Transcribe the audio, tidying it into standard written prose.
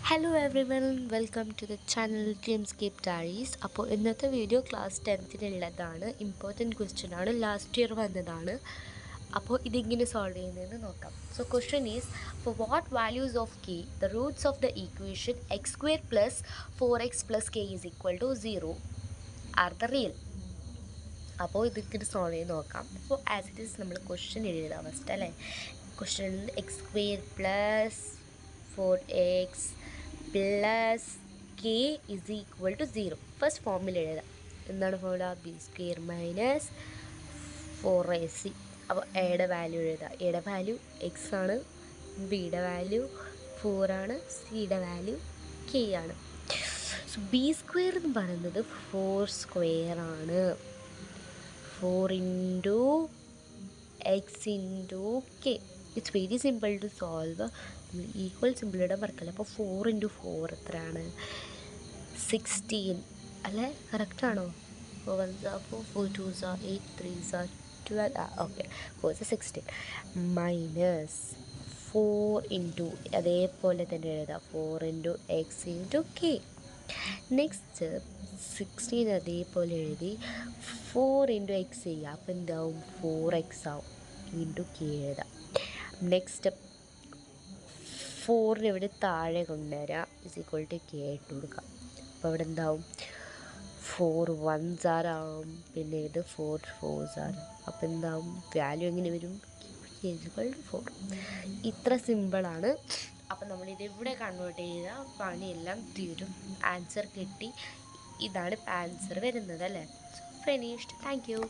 Hello everyone, welcome to the channel Dreamscape Diaries. അപ്പോൾ ഇന്നത്തെ video class 10th important question ആണ്, last year വന്നതാണ്. അപ്പോൾ ഇതിങ്ങനെ സോൾവ് ചെയ്യുന്നതെന്ന് നോക്കാം. So question is for what values of k the roots of the equation x square plus 4x plus k is equal to 0 are the real. അപ്പോൾ ഇതിങ്ങനെ solve ചെയ്ത് നോക്കാം. അപ്പോൾ ആസ് ഇറ്റ് ഈസ് നമ്മൾ ക്വസ്റ്റ്യൻ എഴുതാം first അല്ലേ. Question x square plus 4x plus k is equal to 0. First ഫോമിൽ എഴുതാം. എന്താണ് formula? B square minus 4ac. അപ്പോൾ എയുടെ വാല്യൂ എഴുതാം. എയുടെ വാല്യൂ എക്സ് ആണ്, ബിയുടെ വാല്യൂ 4 ആണ്, സിയുടെ വാല്യൂ കെ ആണ്. സോ ബി സ്ക്വയർ എന്ന് പറയുന്നത് 4 സ്ക്വയർ ആണ്. 4 into X into K. It's very simple to solve. Equal സിമ്പിളിടെ മറക്കല്ല. അപ്പോൾ 4 ഇൻറ്റു 4 എത്രയാണ്? 16 അല്ലേ? കറക്റ്റാണോ? 4 1s are 4, 4 2s are 8, 3s are 12. Okay, 4 is 16 minus 4 into അതേപോലെ തന്നെ എഴുതാം. 4 into X into K. Next 16 അതേപോലെ എഴുതി 4 ഇൻറ്റു എക്സ് ചെയ്യുക. അപ്പോൾ എന്താവും? 4x ആവും. ഇൻറ്റു കെ എഴുതാം. നെക്സ്റ്റ് 4 ഇവിടെ താഴെ കൊണ്ടുവരാം. ഇസ് ഈക്വൽ ടു കെ ഇട്ട് കൊടുക്കാം. അപ്പോൾ ഇവിടെ എന്താവും? 4 1s ആവും, പിന്നെ ഇത് 4 4s ആവും. അപ്പോൾ എന്താവും? വാല്യൂ എങ്ങനെ വരും? K is equal to 4. ഇത്ര സിമ്പിളാണ്. അപ്പം നമ്മളിത് ഇവിടെ കൺവേർട്ട് ചെയ്താൽ പണിയെല്ലാം തീരും. ആൻസർ കിട്ടി. ഇതാണ് ആൻസർ വരുന്നത് അല്ലേ. So finished. Thank you.